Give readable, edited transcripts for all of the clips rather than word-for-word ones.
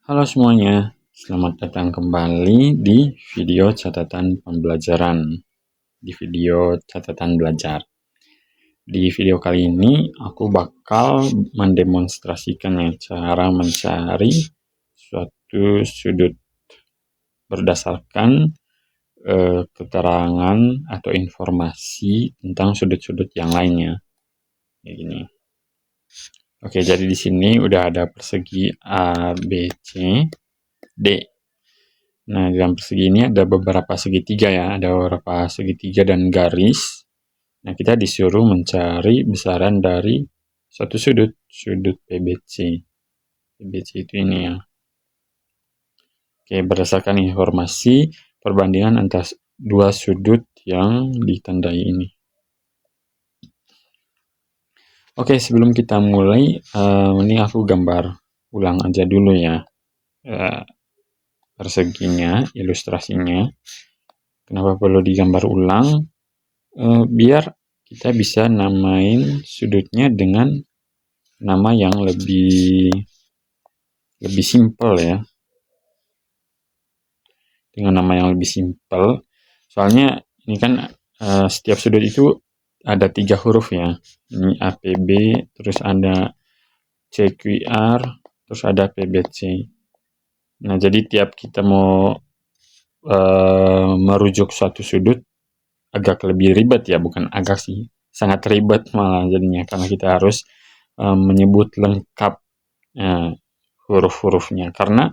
Halo semuanya, selamat datang kembali di video catatan pembelajaran, di video catatan belajar. Di video kali ini aku bakal mendemonstrasikan cara mencari suatu sudut berdasarkan keterangan atau informasi tentang sudut-sudut yang lainnya. Kayak gini. Oke, jadi di sini udah ada persegi A, B, C, D. Nah, dalam persegi ini ada beberapa segitiga ya, ada beberapa segitiga dan garis. Nah, kita disuruh mencari besaran dari satu sudut PBC. PBC itu ini ya. Oke, berdasarkan informasi perbandingan antara dua sudut yang ditandai ini. Oke, sebelum kita mulai, ini aku gambar ulang aja dulu ya. Perseginya, ilustrasinya. Kenapa perlu digambar ulang? Biar kita bisa namain sudutnya dengan nama yang lebih simpel ya. Dengan nama yang lebih simpel. Soalnya ini kan setiap sudut itu ada 3 huruf ya. Ini APB, terus ada CQR, terus ada PBC. Nah, jadi tiap kita mau merujuk suatu sudut agak lebih ribet ya, bukan agak sih, sangat ribet malah jadinya, karena kita harus menyebut lengkap huruf-hurufnya, karena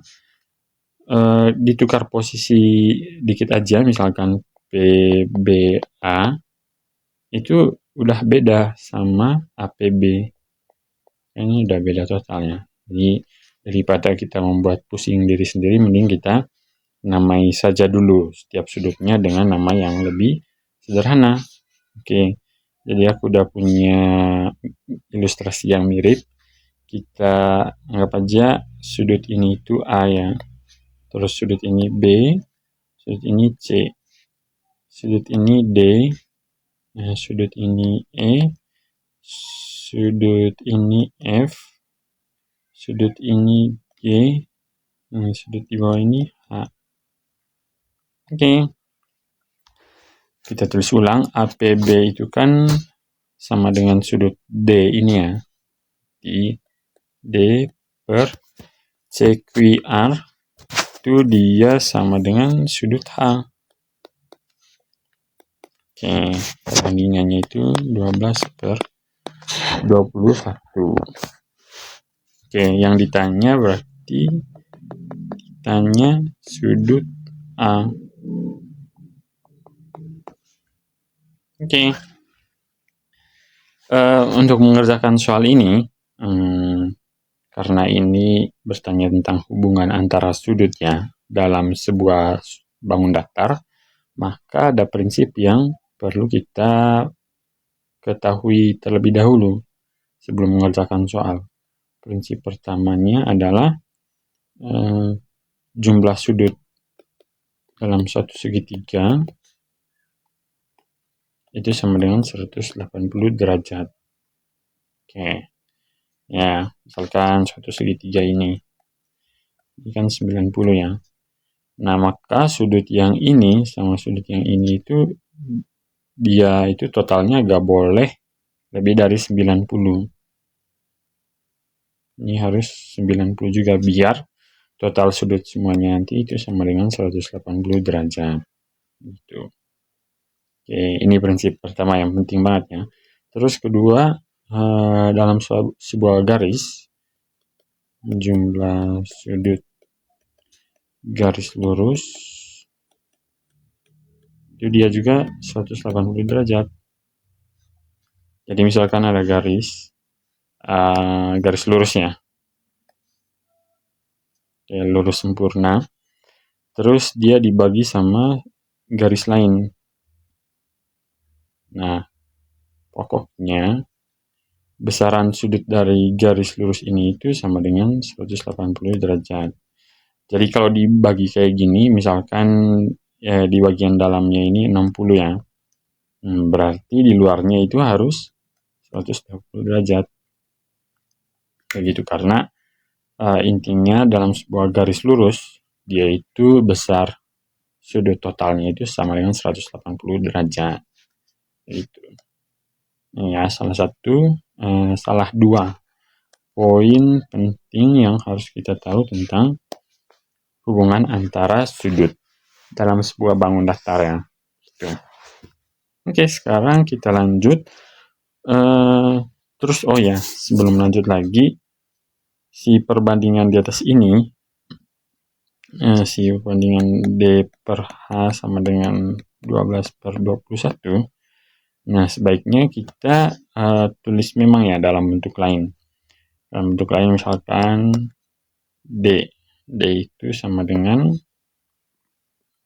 ditukar posisi dikit aja, misalkan PBA itu udah beda sama APB, ini udah beda totalnya. Jadi daripada kita membuat pusing diri sendiri, mending kita namai saja dulu setiap sudutnya dengan nama yang lebih sederhana. Oke, jadi aku udah punya ilustrasi yang mirip. Kita anggap aja sudut ini itu A ya, terus sudut ini B, sudut ini C, sudut ini D, sudut ini E, sudut ini F, sudut ini G, sudut di bawah ini H. Oke. Kita tulis ulang, APB itu kan sama dengan sudut D ini ya. D per CQR itu dia sama dengan sudut H. Oke, perbandingannya itu 12 per 21. Oke, yang ditanya berarti ditanya sudut A. Oke. Untuk mengerjakan soal ini, karena ini bertanya tentang hubungan antara sudut ya dalam sebuah bangun datar, maka ada prinsip yang perlu kita ketahui terlebih dahulu sebelum mengerjakan soal. Prinsip pertamanya adalah jumlah sudut dalam satu segitiga itu sama dengan 180 derajat. Oke. Ya, misalkan suatu segitiga ini kan 90 ya. Nah, maka sudut yang ini sama sudut yang ini itu dia itu totalnya gak boleh lebih dari 90. Ini harus 90 juga biar total sudut semuanya nanti itu sama dengan 180 derajat. Gitu. Oke, ini prinsip pertama yang penting banget ya. Terus kedua, dalam sebuah garis, jumlah sudut garis lurus itu dia juga 180 derajat. Jadi misalkan ada garis lurusnya, lurus sempurna, terus dia dibagi sama garis lain. Nah, pokoknya besaran sudut dari garis lurus ini itu sama dengan 180 derajat. Jadi kalau dibagi kayak gini, misalkan di bagian dalamnya ini 60 ya, berarti di luarnya itu harus 180 derajat. Kayak gitu, karena intinya dalam sebuah garis lurus, dia itu besar sudut totalnya itu sama dengan 180 derajat. Itu ya salah dua poin penting yang harus kita tahu tentang hubungan antara sudut dalam sebuah bangun datar ya. Gitu. Oke, sekarang kita lanjut. Terus sebelum lanjut lagi, si perbandingan di atas ini, si perbandingan D per H sama dengan 12/21, nah sebaiknya kita tulis memang ya dalam bentuk lain. Dalam bentuk lain misalkan D itu sama dengan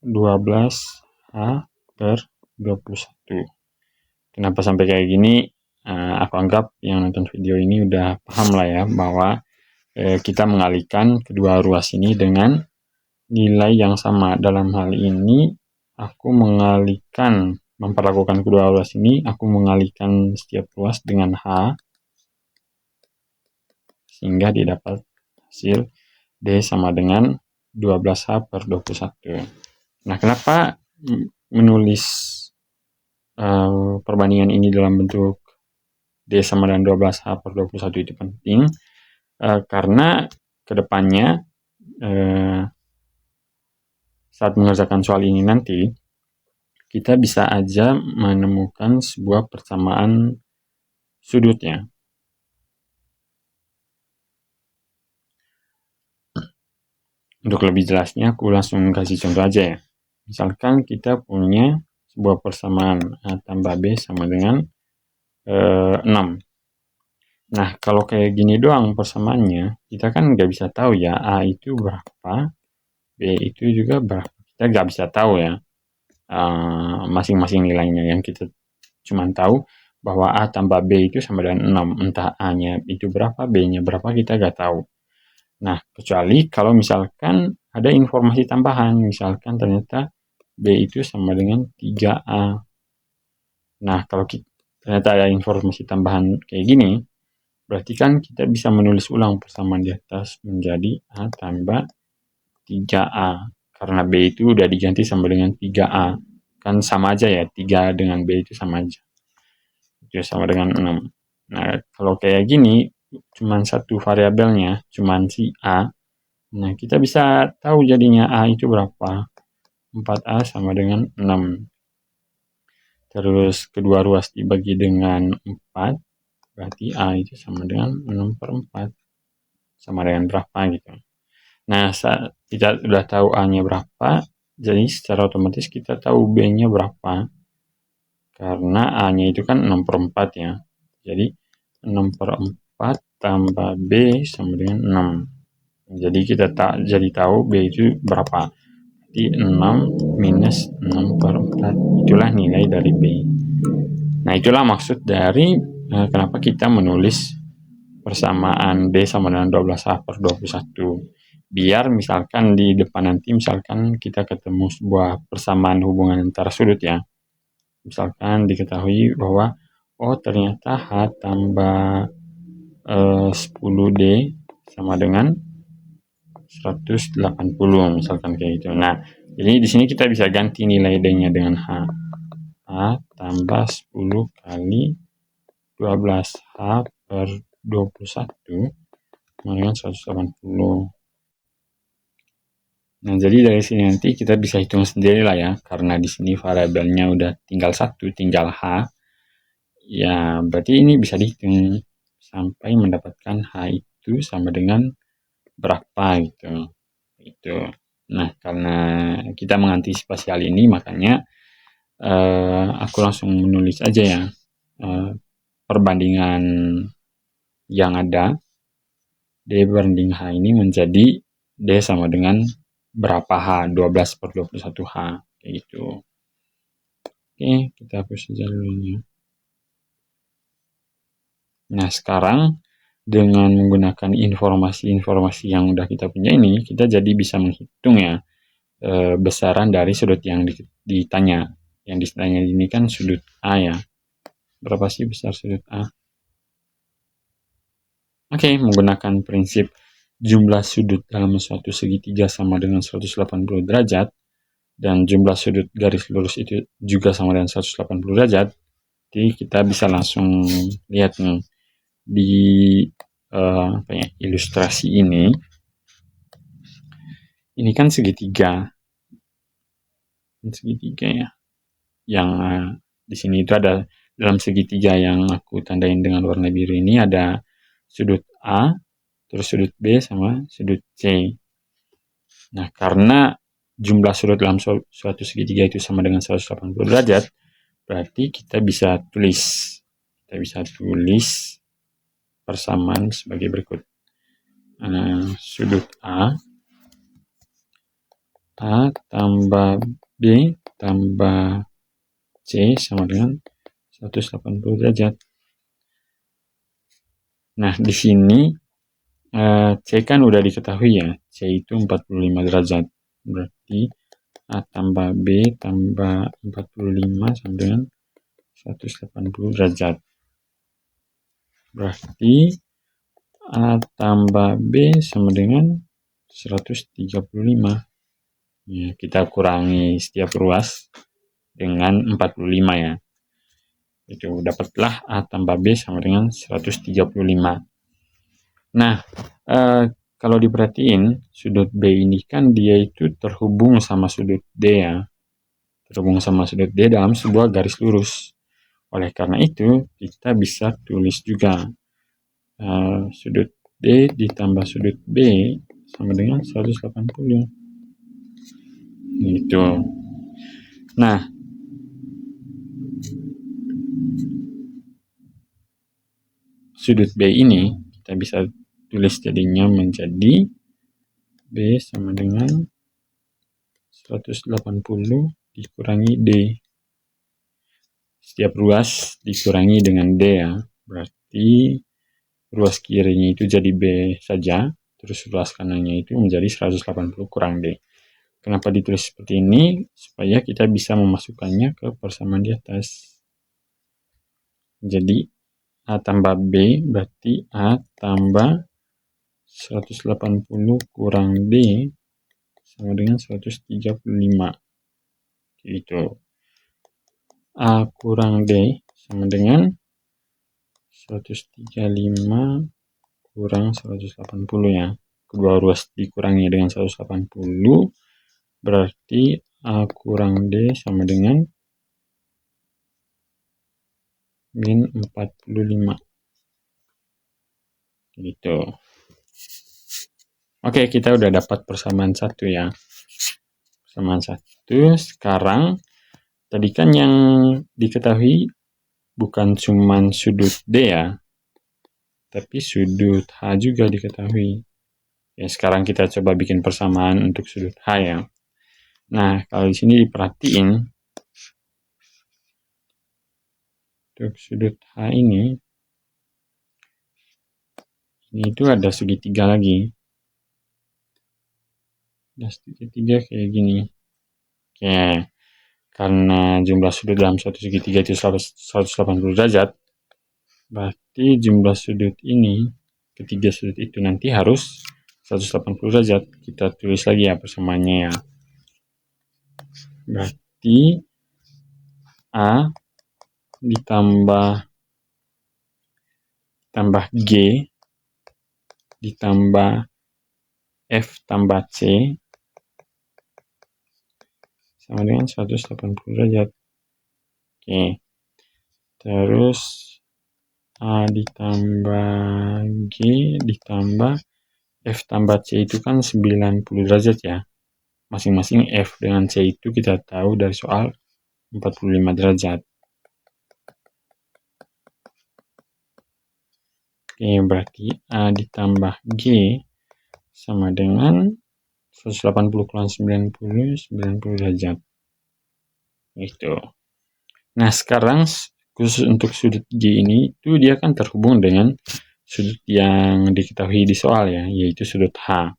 12H/21. Kenapa sampai kayak gini? Aku anggap yang nonton video ini udah paham lah ya, bahwa kita mengalihkan kedua ruas ini dengan nilai yang sama. Dalam hal ini, aku memperlakukan kedua ruas ini, aku mengalihkan setiap ruas dengan H, sehingga didapat hasil D sama dengan 12H/21. Nah, kenapa menulis perbandingan ini dalam bentuk D sama dengan 12H/21 itu penting? Karena kedepannya saat mengerjakan soal ini nanti, kita bisa aja menemukan sebuah persamaan sudutnya. Untuk lebih jelasnya, aku langsung kasih contoh aja ya. Misalkan kita punya sebuah persamaan A tambah B sama dengan 6. Nah, kalau kayak gini doang persamaannya, kita kan nggak bisa tahu ya A itu berapa, B itu juga berapa. Kita nggak bisa tahu ya masing-masing nilainya. Yang kita cuma tahu bahwa A tambah B itu sama dengan 6. Entah A-nya itu berapa, B-nya berapa, kita nggak tahu. Nah, kecuali kalau misalkan ada informasi tambahan, misalkan ternyata B itu sama dengan 3A. Nah, kalau ternyata ada informasi tambahan kayak gini, berarti kan kita bisa menulis ulang persamaan di atas menjadi A tambah 3A. Karena B itu udah diganti sama dengan 3A. Kan sama aja ya, 3 dengan B itu sama aja. Itu sama dengan 6. Nah, kalau kayak gini, cuman satu variabelnya, cuman si A. Nah, kita bisa tahu jadinya A itu berapa. 4A sama dengan 6. Terus kedua ruas dibagi dengan 4, berarti A itu sama dengan 6/4. Sama dengan berapa gitu. Nah, saat kita udah tahu A-nya berapa, jadi secara otomatis kita tahu B-nya berapa. Karena A-nya itu kan 6/4 ya. Jadi 6/4 tambah B sama dengan 6. Jadi kita jadi tahu B itu berapa. Jadi 6 minus 6/4. Itulah nilai dari B. Nah, itulah maksud dari kenapa kita menulis persamaan B sama dengan 12H/21. Biar misalkan di depan nanti, misalkan kita ketemu sebuah persamaan hubungan antara sudut ya. Misalkan diketahui bahwa, ternyata H tambah 10D sama dengan 180, misalkan kayak gitu. Nah, jadi di sini kita bisa ganti nilai D-nya dengan H. H tambah 10 kali 12H/21 dengan 180. Nah, jadi dari sini nanti kita bisa hitung sendiri lah ya, karena di sini variabelnya udah tinggal satu, tinggal H. Ya, berarti ini bisa dihitung sampai mendapatkan H itu sama dengan berapa gitu. Itu. Nah, karena kita mengantisipasi hal ini, makanya aku langsung menulis aja ya perbandingan yang ada D banding H ini menjadi D sama dengan berapa H, 12/21H kayak gitu. Oke, kita hapus saja dulu. Nah, sekarang dengan menggunakan informasi-informasi yang udah kita punya ini, kita jadi bisa menghitung ya besaran dari sudut yang ditanya. Yang ditanya ini kan sudut A ya. Berapa sih besar sudut A? Oke, menggunakan prinsip jumlah sudut dalam suatu segitiga sama dengan 180 derajat, dan jumlah sudut garis lurus itu juga sama dengan 180 derajat, jadi kita bisa langsung lihat nih di ilustrasi ini. Ini kan segitiga ya. Yang di sini itu ada, dalam segitiga yang aku tandain dengan warna biru ini ada sudut A, terus sudut B sama sudut C. Nah, karena jumlah sudut dalam suatu segitiga itu sama dengan 180 derajat, berarti kita bisa tulis persamaan sebagai berikut. Sudut A tambah B tambah C sama dengan 180 derajat. Nah, di sini C kan udah diketahui ya, C itu 45 derajat. Berarti A tambah B tambah 45 sama dengan 180 derajat. Berarti A tambah B sama dengan 135. Ya, kita kurangi setiap ruas dengan 45 ya. Itu dapatlah A tambah B sama dengan 135. Nah, kalau diperhatiin sudut B ini kan dia itu terhubung sama sudut D ya. Terhubung sama sudut D dalam sebuah garis lurus. Oleh karena itu, kita bisa tulis juga sudut D ditambah sudut B sama dengan 180. Gitu. Nah, sudut B ini kita bisa tulis jadinya menjadi B sama dengan 180 dikurangi D. Setiap ruas dikurangi dengan D ya. Berarti ruas kirinya itu jadi B saja, terus ruas kanannya itu menjadi 180 kurang D. Kenapa ditulis seperti ini? Supaya kita bisa memasukkannya ke persamaan di atas. Jadi A tambah B berarti A tambah 180 kurang D sama dengan 135. Gitu. A kurang D sama dengan 135 kurang 180 ya. Kedua ruas dikurangi dengan 180, berarti A kurang D sama dengan min 45. Gitu. Oke, kita udah dapat persamaan satu ya. Persamaan satu. Sekarang, tadi kan yang diketahui bukan cuman sudut D ya, tapi sudut H juga diketahui. Ya, sekarang kita coba bikin persamaan untuk sudut H ya. Nah, kalau di sini diperhatiin, untuk sudut H ini itu ada segitiga lagi. Ada segitiga kayak gini. Oke, karena jumlah sudut dalam suatu segitiga itu 180 derajat, berarti jumlah sudut ini, ketiga sudut itu nanti harus 180 derajat. Kita tulis lagi ya persamaannya ya. Berarti A ditambah G ditambah F tambah C sama dengan 180 derajat. Oke. Terus A ditambah G ditambah F tambah C itu kan 90 derajat ya. Masing-masing F dengan C itu kita tahu dari soal 45 derajat. Oke, berarti A ditambah G sama dengan 180 kurang 90 derajat. Gitu. Nah, sekarang khusus untuk sudut G ini itu dia kan terhubung dengan sudut yang diketahui di soal ya, yaitu sudut H.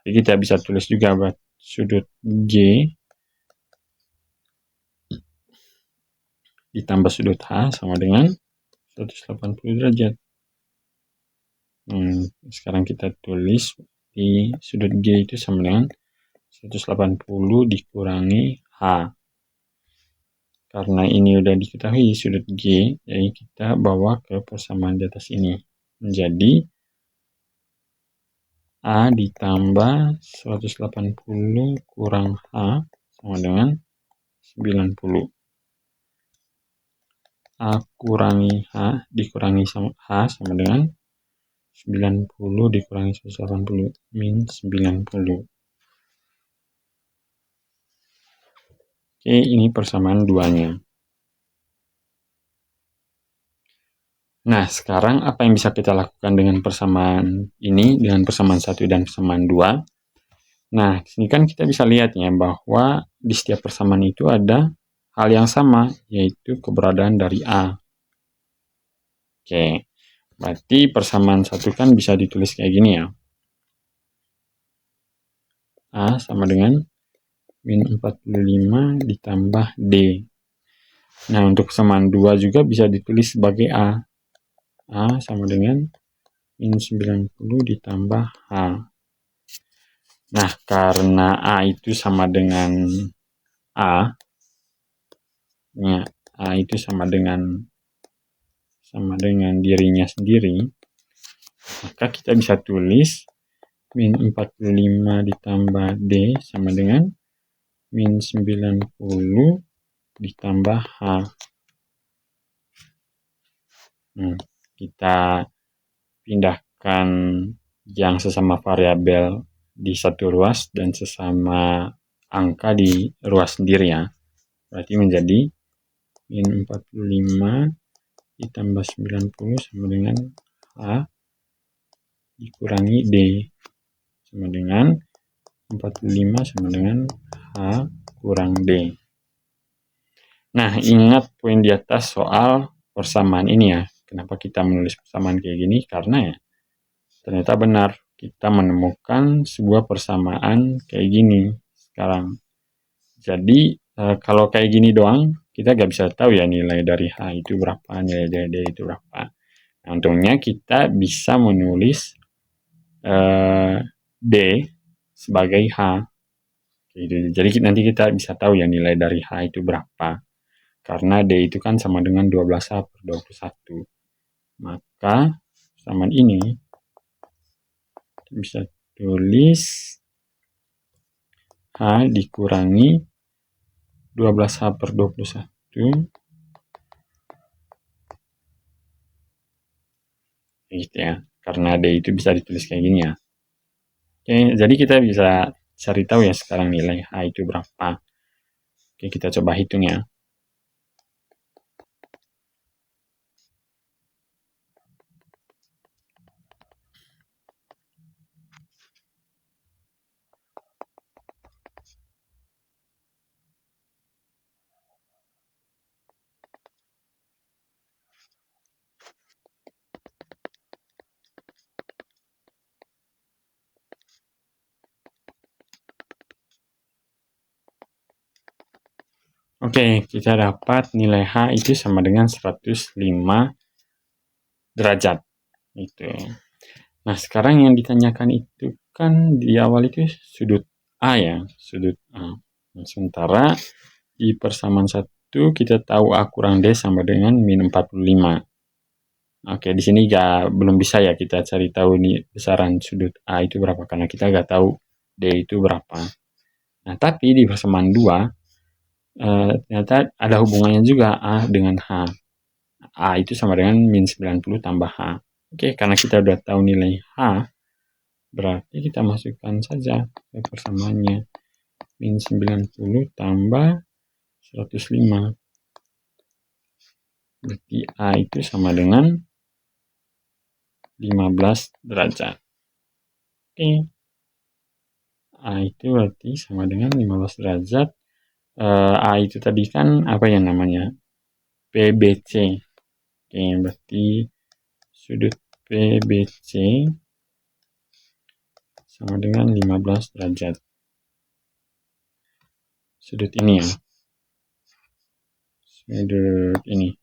Jadi kita bisa tulis juga buat sudut G ditambah sudut H sama dengan 180 derajat. Sekarang kita tulis di sudut G itu sama dengan 180 dikurangi H. Karena ini udah diketahui sudut G, jadi kita bawa ke persamaan di atas ini. Menjadi A ditambah 180 kurang H sama dengan 90. A kurangi H dikurangi sama H sama dengan 90 dikurangi 180 min 90. Oke, ini persamaan duanya. Nah, sekarang apa yang bisa kita lakukan dengan persamaan ini, dengan persamaan 1 dan persamaan 2? Nah, sini kan kita bisa lihat ya bahwa di setiap persamaan itu ada hal yang sama, yaitu keberadaan dari A. Oke, berarti persamaan 1 kan bisa ditulis kayak gini ya. A sama dengan min 45 ditambah D. Nah, untuk persamaan 2 juga bisa ditulis sebagai A. A sama dengan min 90 ditambah H. Nah, karena A itu sama dengan A, ya, A itu sama dengan dirinya sendiri, maka kita bisa tulis min 45 ditambah D sama dengan min 90 ditambah H. Kita pindahkan yang sesama variabel di satu ruas dan sesama angka di ruas sendiri ya. Berarti menjadi min 45 ditambah 90 sama dengan H dikurangi D sama dengan 45 sama dengan H kurang D. Nah, ingat poin di atas soal persamaan ini ya. Kenapa kita menulis persamaan kayak gini? Karena ya, ternyata benar kita menemukan sebuah persamaan kayak gini sekarang. Jadi, kalau kayak gini doang, kita gak bisa tahu ya nilai dari H itu berapa, nilai dari D itu berapa. Nah, untungnya kita bisa menulis D sebagai H. Gitu. Jadi nanti kita bisa tahu ya nilai dari H itu berapa. Karena D itu kan sama dengan 12H per 21. Maka persamaan ini bisa tulis H dikurangi 12H per 21. Gitu ya. Karena D itu bisa ditulis kayak gini ya. Oke, jadi kita bisa cari tahu ya sekarang nilai H itu berapa. Oke, kita coba hitung ya. Oke, kita dapat nilai H itu sama dengan 105 derajat. Itu. Nah, sekarang yang ditanyakan itu kan di awal itu sudut A ya, sudut A. Nah, sementara di persamaan 1 kita tahu A kurang D sama dengan min 45. Oke, di sini belum bisa ya kita cari tahu nih besaran sudut A itu berapa karena kita nggak tahu D itu berapa. Nah, tapi di persamaan 2 ternyata ada hubungannya juga A dengan H. A itu sama dengan min 90 tambah H. Oke, karena kita udah tahu nilai H, berarti kita masukkan saja ke persamaannya. Min 90 tambah 105. Berarti A itu sama dengan 15 derajat. Oke. A itu berarti sama dengan 15 derajat. A itu tadi kan apa ya namanya? PBC. Oke, berarti sudut PBC sama dengan 15 derajat. Sudut ini ya. Sudut ini.